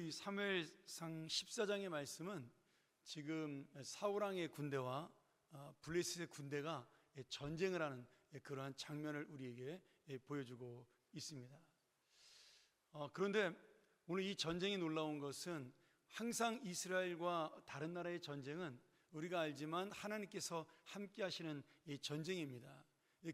이 사무엘상 14장의 말씀은 지금 사울왕의 군대와 블레셋의 군대가 전쟁을 하는 그러한 장면을 우리에게 보여주고 있습니다. 그런데 오늘 이 전쟁이 놀라운 것은 항상 이스라엘과 다른 나라의 전쟁은 우리가 알지만 하나님께서 함께 하시는 이 전쟁입니다.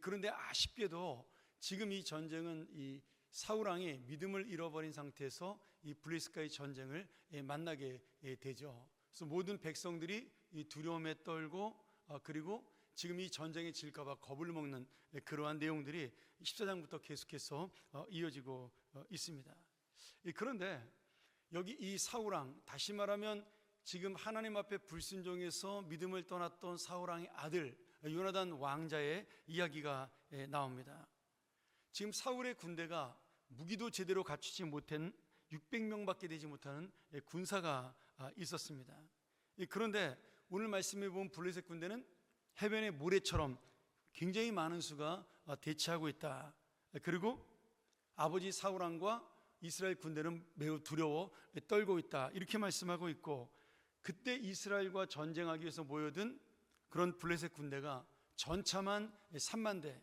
그런데 아쉽게도 지금 이 전쟁은 이 사울왕이 믿음을 잃어버린 상태에서 이 블레셋과의 전쟁을 만나게 되죠. 그래서 모든 백성들이 이 두려움에 떨고 그리고 지금 이 전쟁에 질까봐 겁을 먹는 그러한 내용들이 14장부터 계속해서 이어지고 있습니다. 그런데 여기 이 사울왕, 다시 말하면 지금 하나님 앞에 불순종해서 믿음을 떠났던 사울왕의 아들 요나단 왕자의 이야기가 나옵니다. 지금 사울의 군대가 무기도 제대로 갖추지 못한 600명밖에 되지 못하는 군사가 있었습니다. 그런데 오늘 말씀해 본 블레셋 군대는 해변의 모래처럼 굉장히 많은 수가 대치하고 있다. 그리고 아버지 사울왕과 이스라엘 군대는 매우 두려워 떨고 있다. 이렇게 말씀하고 있고, 그때 이스라엘과 전쟁하기 위해서 모여든 그런 블레셋 군대가 전차만 3만 대,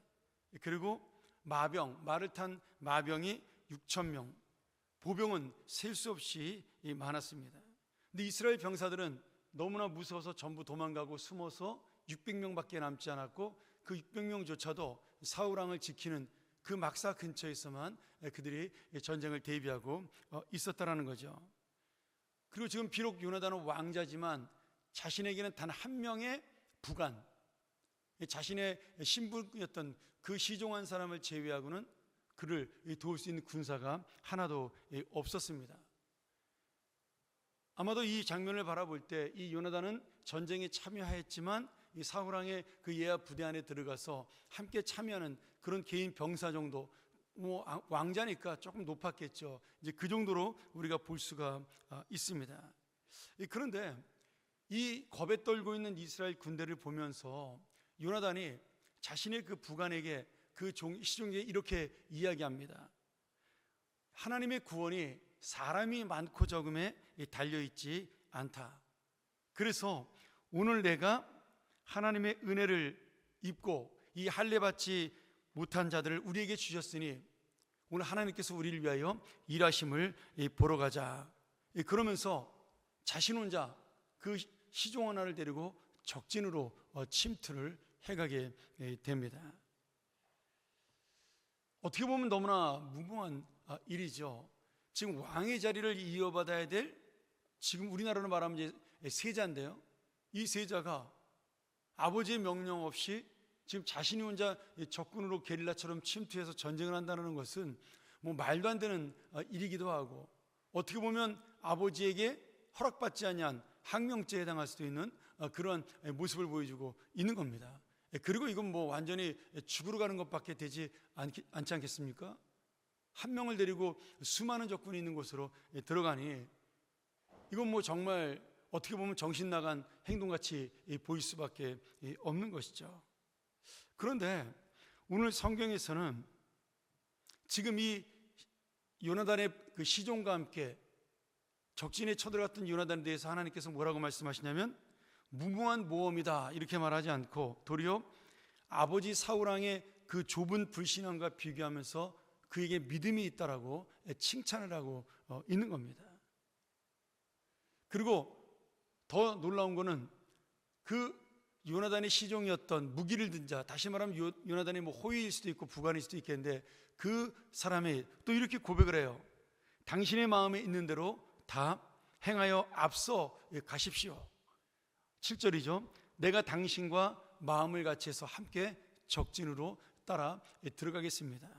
그리고 말을 탄 마병이 6,000명, 보병은 셀 수 없이 많았습니다. 근데 이스라엘 병사들은 너무나 무서워서 전부 도망가고 숨어서 600명밖에 남지 않았고, 그 600명조차도 사울왕을 지키는 그 막사 근처에서만 그들이 전쟁을 대비하고 있었다라는 거죠. 그리고 지금 비록 요나단은 왕자지만 자신에게는 단 한 명의 부관, 자신의 신부였던 그 시종한 사람을 제외하고는 그를 도울 수 있는 군사가 하나도 없었습니다. 아마도 이 장면을 바라볼 때 이 요나단은 전쟁에 참여하였지만 이 사울왕의 그 예하 부대 안에 들어가서 함께 참여하는 그런 개인 병사 정도, 뭐 왕자니까 조금 높았겠죠. 이제 그 정도로 우리가 볼 수가 있습니다. 그런데 이 겁에 떨고 있는 이스라엘 군대를 보면서 요나단이 자신의 그 부관에게 그 시종에게 이렇게 이야기합니다. 하나님의 구원이 사람이 많고 적음에 달려있지 않다. 그래서 오늘 내가 하나님의 은혜를 입고 이 할례 받지 못한 자들을 우리에게 주셨으니 오늘 하나님께서 우리를 위하여 일하심을 보러 가자. 그러면서 자신 혼자 그 시종 하나를 데리고 적진으로 침투를 해가게 됩니다. 어떻게 보면 너무나 무모한 일이죠. 지금 왕의 자리를 이어받아야 될, 지금 우리나라로 말하면 이제 세자인데요, 이 세자가 아버지의 명령 없이 지금 자신이 혼자 적군으로 게릴라처럼 침투해서 전쟁을 한다는 것은 뭐 말도 안 되는 일이기도 하고, 어떻게 보면 아버지에게 허락받지 아니한 항명죄에 해당할 수도 있는 그런 모습을 보여주고 있는 겁니다. 그리고 이건 뭐 완전히 죽으러 가는 것밖에 되지 않지 않겠습니까? 한 명을 데리고 수많은 적군이 있는 곳으로 들어가니 이건 뭐 정말 어떻게 보면 정신 나간 행동같이 보일 수밖에 없는 것이죠. 그런데 오늘 성경에서는 지금 이 요나단의 그 시종과 함께 적진에 쳐들어갔던 요나단에 대해서 하나님께서 뭐라고 말씀하시냐면 무모한 모험이다 이렇게 말하지 않고 도리어 아버지 사울왕의 그 좁은 불신앙과 비교하면서 그에게 믿음이 있다라고 칭찬을 하고 있는 겁니다. 그리고 더 놀라운 거는 그 요나단의 시종이었던 무기를 든 자, 다시 말하면 요나단이 뭐 호위일 수도 있고 부관일 수도 있겠는데 그 사람이 또 이렇게 고백을 해요. 당신의 마음에 있는 대로 다 행하여 앞서 가십시오. 7절이죠. 내가 당신과 마음을 같이 해서 함께 적진으로 따라 들어가겠습니다.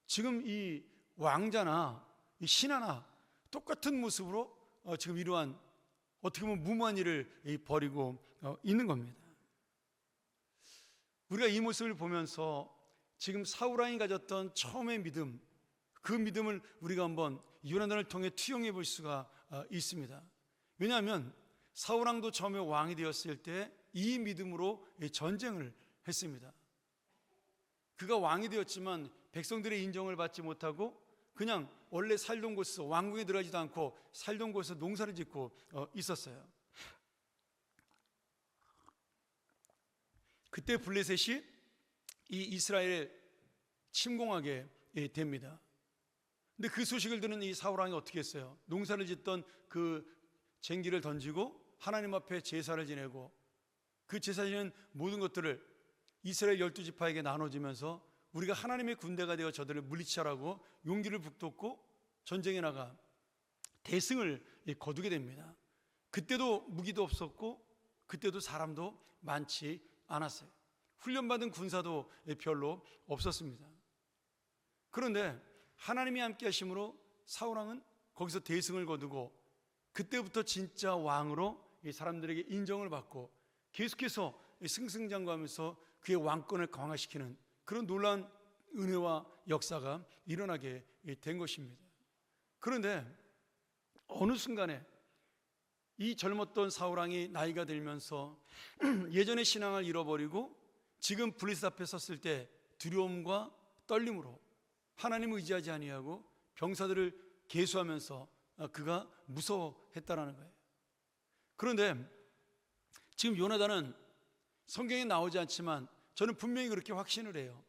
지금 이 왕자나 이 신하나 똑같은 모습으로 지금 이러한 어떻게 보면 무모한 일을 벌이고 있는 겁니다. 우리가 이 모습을 보면서 지금 사울왕이 가졌던 처음의 믿음, 그 믿음을 우리가 한번 요나단을 통해 투영해 볼 수가 있습니다. 왜냐하면 사울왕도 처음에 왕이 되었을 때 이 믿음으로 전쟁을 했습니다. 그가 왕이 되었지만 백성들의 인정을 받지 못하고 그냥 원래 살던 곳에서 왕궁에 들어가지도 않고 살던 곳에서 농사를 짓고 있었어요. 그때 블레셋이 이 이스라엘을 침공하게 됩니다. 근데 그 소식을 들은 이 사울왕이 어떻게 했어요? 농사를 짓던 그 쟁기를 던지고 하나님 앞에 제사를 지내고 그 제사 지낸 모든 것들을 이스라엘 12지파에게 나눠주면서 우리가 하나님의 군대가 되어 저들을 물리치라고 용기를 북돋고 전쟁에 나가 대승을 거두게 됩니다. 그때도 무기도 없었고 그때도 사람도 많지 않았어요. 훈련받은 군사도 별로 없었습니다. 그런데 하나님이 함께 하심으로 사울왕은 거기서 대승을 거두고 그때부터 진짜 왕으로 이 사람들에게 인정을 받고 계속해서 승승장구하면서 그의 왕권을 강화시키는 그런 놀라운 은혜와 역사가 일어나게 된 것입니다. 그런데 어느 순간에 이 젊었던 사울왕이 나이가 들면서 예전의 신앙을 잃어버리고 지금 블레셋 앞에 섰을 때 두려움과 떨림으로 하나님을 의지하지 아니하고 병사들을 계수하면서 그가 무서워했다라는 거예요. 그런데 지금 요나단은 성경에 나오지 않지만 저는 분명히 그렇게 확신을 해요.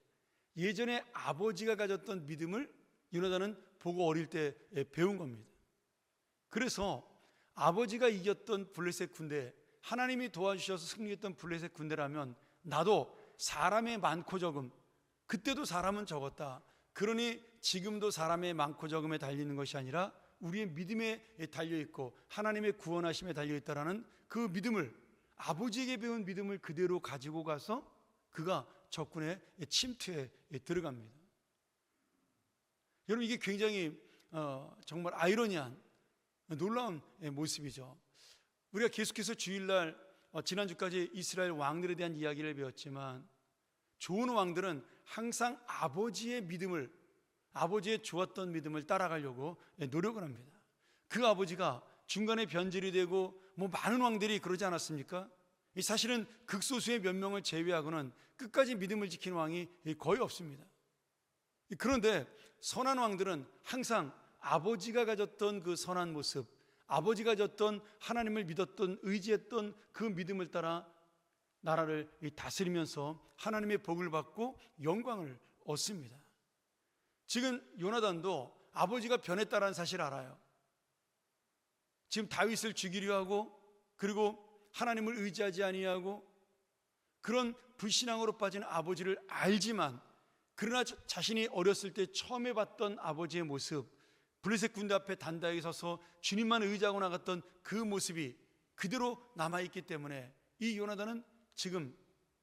예전에 아버지가 가졌던 믿음을 요나단은 보고 어릴 때 배운 겁니다. 그래서 아버지가 이겼던 블레셋 군대, 하나님이 도와주셔서 승리했던 블레셋 군대라면 나도 사람의 많고 적음, 그때도 사람은 적었다. 그러니 지금도 사람의 많고 적음에 달리는 것이 아니라 우리의 믿음에 달려있고 하나님의 구원하심에 달려있다라는 그 믿음을, 아버지에게 배운 믿음을 그대로 가지고 가서 그가 적군의 침투에 들어갑니다. 여러분, 이게 굉장히 정말 아이러니한 놀라운 모습이죠. 우리가 계속해서 주일날 지난주까지 이스라엘 왕들에 대한 이야기를 배웠지만 좋은 왕들은 항상 아버지의 믿음을, 아버지의 좋았던 믿음을 따라가려고 노력을 합니다. 그 아버지가 중간에 변절이 되고 많은 왕들이 그러지 않았습니까? 사실은 극소수의 몇 명을 제외하고는 끝까지 믿음을 지키는 왕이 거의 없습니다. 그런데 선한 왕들은 항상 아버지가 가졌던 그 선한 모습, 아버지가 가졌던 하나님을 믿었던, 의지했던 그 믿음을 따라 나라를 다스리면서 하나님의 복을 받고 영광을 얻습니다. 지금 요나단도 아버지가 변했다는 사실을 알아요. 지금 다윗을 죽이려 하고, 그리고 하나님을 의지하지 아니하고 그런 불신앙으로 빠진 아버지를 알지만, 그러나 자신이 어렸을 때 처음에 봤던 아버지의 모습, 블레셋 군대 앞에 단단하게 서서 주님만 의지하고 나갔던 그 모습이 그대로 남아있기 때문에 이 요나단은 지금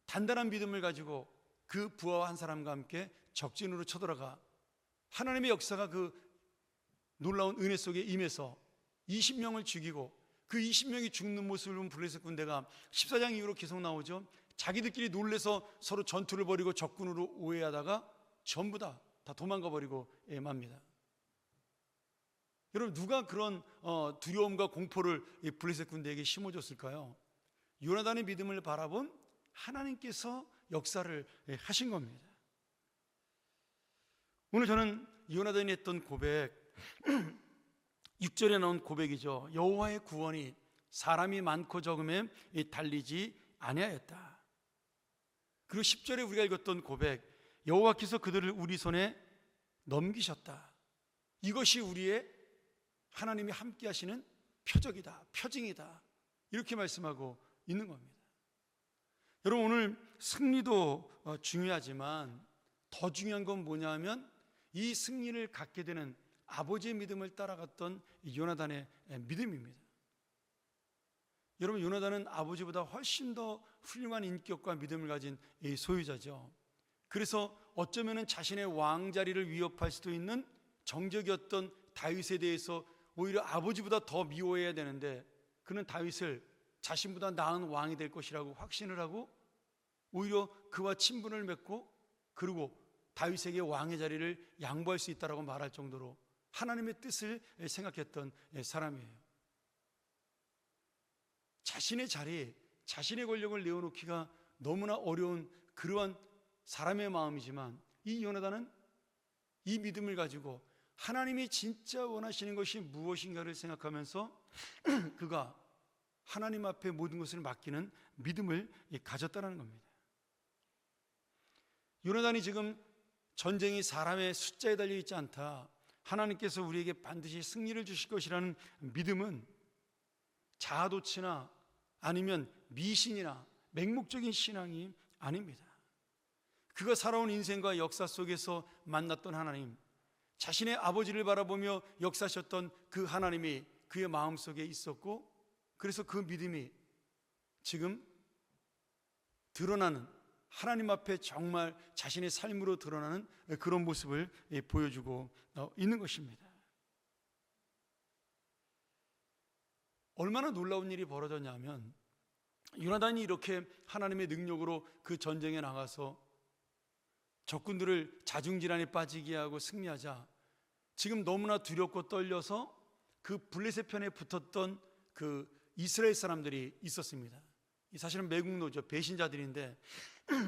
단단한 믿음을 가지고 그 부하와 한 사람과 함께 적진으로 쳐들어가 하나님의 역사가 그 놀라운 은혜 속에 임해서 20명을 죽이고, 그 20명이 죽는 모습을 본 블레셋 군대가 14장 이후로 계속 나오죠. 자기들끼리 놀래서 서로 전투를 벌이고 적군으로 오해하다가 전부 다 도망가 버리고 맙니다. 여러분, 누가 그런 두려움과 공포를 블레셋 군대에게 심어줬을까요? 요나단의 믿음을 바라본 하나님께서 역사를 하신 겁니다. 오늘 저는 요나단이 했던 고백, 6절에 나온 고백이죠. 여호와의 구원이 사람이 많고 적음에 달리지 아니하였다. 그리고 10절에 우리가 읽었던 고백, 여호와께서 그들을 우리 손에 넘기셨다. 이것이 우리의 하나님이 함께 하시는 표적이다, 표징이다, 이렇게 말씀하고 있는 겁니다. 여러분, 오늘 승리도 중요하지만 더 중요한 건 뭐냐 하면 이 승리를 갖게 되는 아버지의 믿음을 따라갔던 요나단의 믿음입니다. 여러분, 요나단은 아버지보다 훨씬 더 훌륭한 인격과 믿음을 가진 소유자죠. 그래서 어쩌면 자신의 왕자리를 위협할 수도 있는 정적이었던 다윗에 대해서 오히려 아버지보다 더 미워해야 되는데, 그는 다윗을 자신보다 나은 왕이 될 것이라고 확신을 하고 오히려 그와 친분을 맺고, 그리고 다윗에게 왕의 자리를 양보할 수 있다라고 말할 정도로 하나님의 뜻을 생각했던 사람이에요. 자신의 자리, 자신의 권력을 내어놓기가 너무나 어려운 그러한 사람의 마음이지만 이 요나단은 이 믿음을 가지고 하나님이 진짜 원하시는 것이 무엇인가를 생각하면서 그가 하나님 앞에 모든 것을 맡기는 믿음을 가졌다는 겁니다. 요나단이 지금 전쟁이 사람의 숫자에 달려 있지 않다, 하나님께서 우리에게 반드시 승리를 주실 것이라는 믿음은 자아도취나 아니면 미신이나 맹목적인 신앙이 아닙니다. 그가 살아온 인생과 역사 속에서 만났던 하나님, 자신의 아버지를 바라보며 역사하셨던 그 하나님이 그의 마음속에 있었고, 그래서 그 믿음이 지금 드러나는, 하나님 앞에 정말 자신의 삶으로 드러나는 그런 모습을 보여주고 있는 것입니다. 얼마나 놀라운 일이 벌어졌냐면, 요나단이 이렇게 하나님의 능력으로 그 전쟁에 나가서 적군들을 자중질환에 빠지게 하고 승리하자, 지금 너무나 두렵고 떨려서 그 블레셋 편에 붙었던 그 이스라엘 사람들이 있었습니다. 사실은 매국노죠. 배신자들인데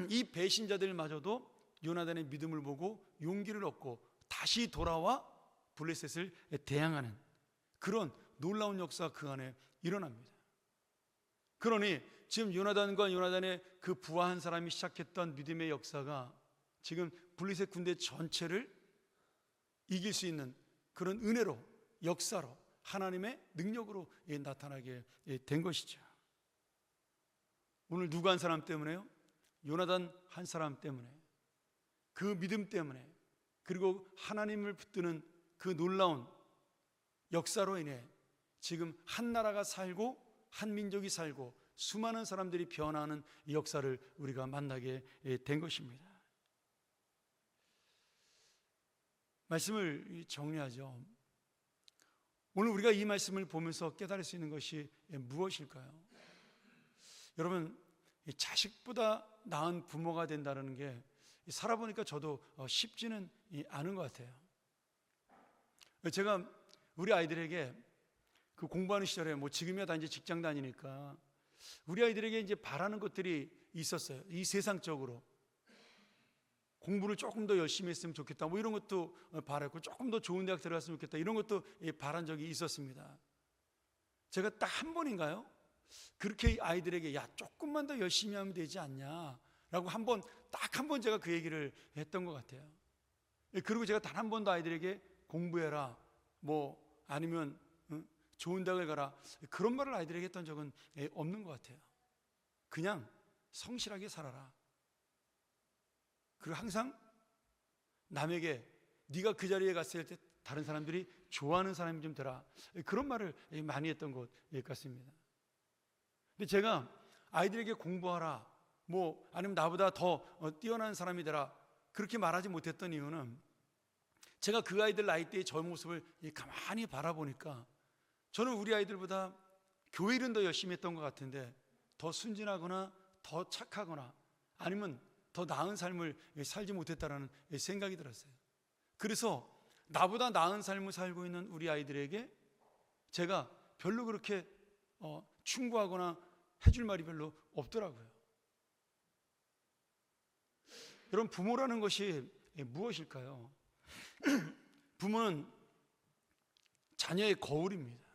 이 배신자들마저도 요나단의 믿음을 보고 용기를 얻고 다시 돌아와 블레셋을 대항하는 그런 놀라운 역사가 그 안에 일어납니다. 그러니 지금 요나단의 그 부하한 사람이 시작했던 믿음의 역사가 지금 블레셋 군대 전체를 이길 수 있는 그런 은혜로, 역사로, 하나님의 능력으로 나타나게 된 것이죠. 오늘 누구 한 사람 때문에요? 요나단 한 사람 때문에, 그 믿음 때문에, 그리고 하나님을 붙드는 그 놀라운 역사로 인해 지금 한 나라가 살고 한 민족이 살고 수많은 사람들이 변화하는 이 역사를 우리가 만나게 된 것입니다. 말씀을 정리하죠. 오늘 우리가 이 말씀을 보면서 깨달을 수 있는 것이 무엇일까요? 여러분, 자식보다 나은 부모가 된다는 게 살아보니까 저도 쉽지는 않은 것 같아요. 제가 우리 아이들에게 그 공부하는 시절에, 뭐 지금이야 다 이제 직장 다니니까 우리 아이들에게 이제 바라는 것들이 있었어요. 이 세상적으로 공부를 조금 더 열심히 했으면 좋겠다, 뭐 이런 것도 바랐고, 조금 더 좋은 대학 들어갔으면 좋겠다, 이런 것도 바란 적이 있었습니다. 제가 딱 한 번인가요? 그렇게 아이들에게 야 조금만 더 열심히 하면 되지 않냐 라고 딱 한 번 제가 그 얘기를 했던 것 같아요. 그리고 제가 단 한 번도 아이들에게 공부해라, 뭐 아니면 좋은 대학을 가라, 그런 말을 아이들에게 했던 적은 없는 것 같아요. 그냥 성실하게 살아라. 그리고 항상 남에게 네가 그 자리에 갔을 때 다른 사람들이 좋아하는 사람이 좀 되라, 그런 말을 많이 했던 것 같습니다. 근데 제가 아이들에게 공부하라, 뭐 아니면 나보다 더 뛰어난 사람이 되라, 그렇게 말하지 못했던 이유는 제가 그 아이들 나이대의 저 모습을 가만히 바라보니까 저는 우리 아이들보다 교회 일은 더 열심히 했던 것 같은데 더 순진하거나 더 착하거나 아니면 더 나은 삶을 살지 못했다라는 생각이 들었어요. 그래서 나보다 나은 삶을 살고 있는 우리 아이들에게 제가 별로 그렇게 충고하거나 해줄 말이 별로 없더라고요. 여러분, 부모라는 것이 무엇일까요? 부모는 자녀의 거울입니다.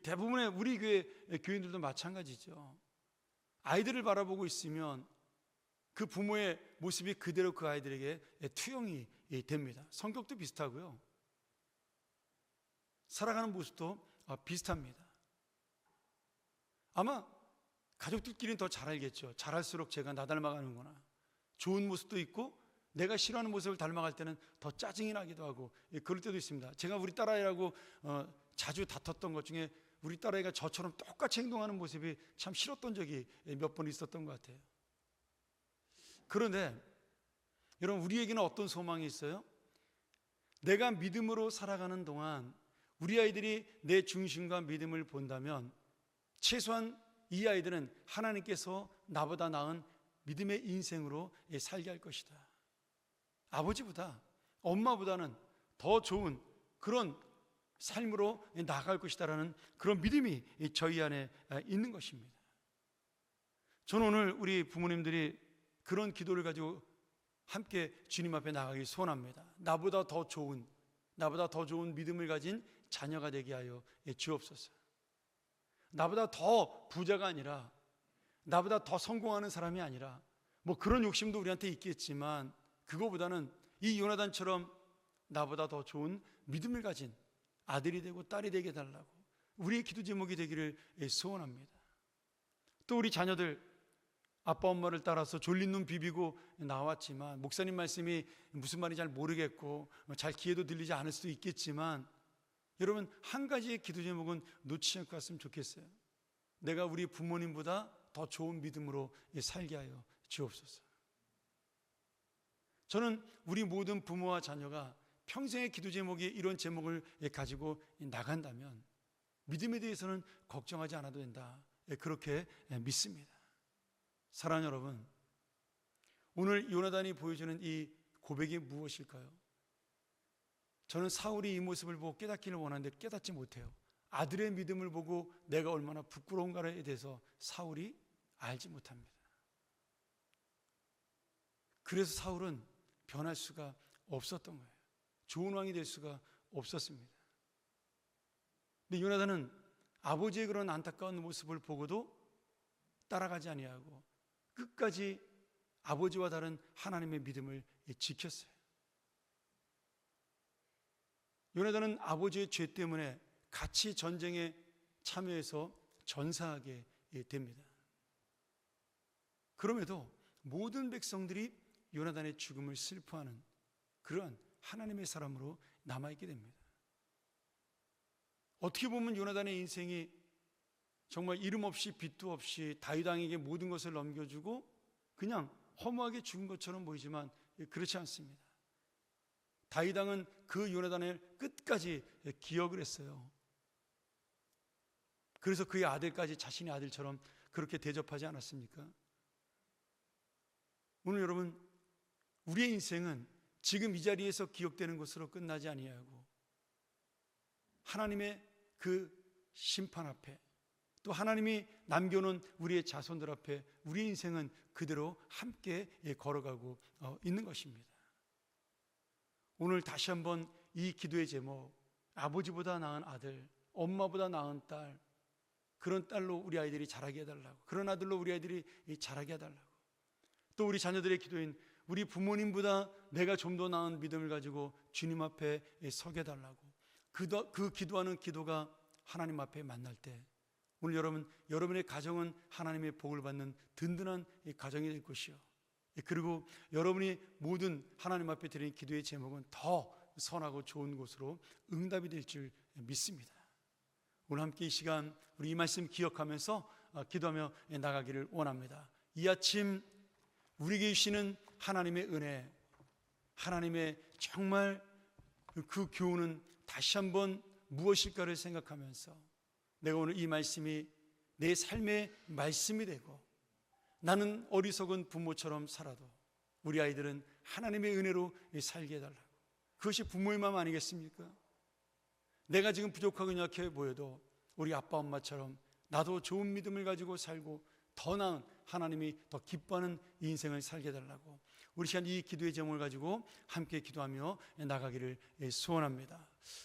대부분의 우리 교회 교인들도 마찬가지죠. 아이들을 바라보고 있으면 그 부모의 모습이 그대로 그 아이들에게 투영이 됩니다. 성격도 비슷하고요, 살아가는 모습도 비슷합니다. 아마 가족들끼리는 더 잘 알겠죠. 잘할수록 제가 나 닮아가는구나. 좋은 모습도 있고 내가 싫어하는 모습을 닮아갈 때는 더 짜증이 나기도 하고 그럴 때도 있습니다. 제가 우리 딸아이라고 자주 다퉜던 것 중에 우리 딸아이가 저처럼 똑같이 행동하는 모습이 참 싫었던 적이 몇 번 있었던 것 같아요. 그런데 여러분, 우리에게는 어떤 소망이 있어요? 내가 믿음으로 살아가는 동안 우리 아이들이 내 중심과 믿음을 본다면 최소한 이 아이들은 하나님께서 나보다 나은 믿음의 인생으로 살게 할 것이다. 아버지보다 엄마보다는 더 좋은 그런 삶으로 나아갈 것이다라는 그런 믿음이 저희 안에 있는 것입니다. 저는 오늘 우리 부모님들이 그런 기도를 가지고 함께 주님 앞에 나가기 소원합니다. 나보다 더 좋은 나보다 더 좋은 믿음을 가진 자녀가 되게 하여 주옵소서. 나보다 더 부자가 아니라, 나보다 더 성공하는 사람이 아니라, 뭐 그런 욕심도 우리한테 있겠지만 그거보다는 이 요나단처럼 나보다 더 좋은 믿음을 가진 아들이 되고 딸이 되게 해달라고 우리의 기도 제목이 되기를 소원합니다. 또 우리 자녀들, 아빠 엄마를 따라서 졸린 눈 비비고 나왔지만 목사님 말씀이 무슨 말인지 잘 모르겠고 잘 귀에도 들리지 않을 수도 있겠지만, 여러분 한 가지의 기도 제목은 놓치지 않고 갔으면 좋겠어요. 내가 우리 부모님보다 더 좋은 믿음으로 살게 하여 주옵소서. 저는 우리 모든 부모와 자녀가 평생의 기도 제목이 이런 제목을 가지고 나간다면 믿음에 대해서는 걱정하지 않아도 된다, 그렇게 믿습니다. 사랑하는 여러분, 오늘 요나단이 보여주는 이 고백이 무엇일까요? 저는 사울이 이 모습을 보고 깨닫기를 원하는데 깨닫지 못해요. 아들의 믿음을 보고 내가 얼마나 부끄러운가에 대해서 사울이 알지 못합니다. 그래서 사울은 변할 수가 없었던 거예요. 좋은 왕이 될 수가 없었습니다. 근데 요나단은 아버지의 그런 안타까운 모습을 보고도 따라가지 아니하고 끝까지 아버지와 다른 하나님의 믿음을 지켰어요. 요나단은 아버지의 죄 때문에 같이 전쟁에 참여해서 전사하게 됩니다. 그럼에도 모든 백성들이 요나단의 죽음을 슬퍼하는 그러한 하나님의 사람으로 남아있게 됩니다. 어떻게 보면 요나단의 인생이 정말 이름 없이 빚도 없이 다윗 왕에게 모든 것을 넘겨주고 그냥 허무하게 죽은 것처럼 보이지만 그렇지 않습니다. 다윗 왕은 그 요나단을 끝까지 기억을 했어요. 그래서 그의 아들까지 자신의 아들처럼 그렇게 대접하지 않았습니까? 오늘 여러분, 우리의 인생은 지금 이 자리에서 기억되는 것으로 끝나지 아니하고 하나님의 그 심판 앞에, 또 하나님이 남겨놓은 우리의 자손들 앞에 우리 인생은 그대로 함께 걸어가고 있는 것입니다. 오늘 다시 한번 이 기도의 제목, 아버지보다 나은 아들, 엄마보다 나은 딸, 그런 딸로 우리 아이들이 자라게 해달라고, 그런 아들로 우리 아이들이 자라게 해달라고, 또 우리 자녀들의 기도인 우리 부모님보다 내가 좀 더 나은 믿음을 가지고 주님 앞에 서게 해달라고, 그 기도하는 기도가 하나님 앞에 만날 때 오늘 여러분의 가정은 하나님의 복을 받는 든든한 가정이 될 것이요, 그리고 여러분이 모든 하나님 앞에 드리는 기도의 제목은 더 선하고 좋은 곳으로 응답이 될 줄 믿습니다. 오늘 함께 이 시간 우리 이 말씀 기억하면서 기도하며 나가기를 원합니다. 이 아침 우리에게 주시는 하나님의 은혜, 하나님의 정말 그 교훈은 다시 한번 무엇일까를 생각하면서 내가 오늘 이 말씀이 내 삶의 말씀이 되고 나는 어리석은 부모처럼 살아도 우리 아이들은 하나님의 은혜로 살게 해달라고, 그것이 부모의 마음 아니겠습니까? 내가 지금 부족하고 약해 보여도 우리 아빠 엄마처럼 나도 좋은 믿음을 가지고 살고 더 나은 하나님이 더 기뻐하는 인생을 살게 해달라고 우리 시간 이 기도의 제목을 가지고 함께 기도하며 나가기를 소원합니다.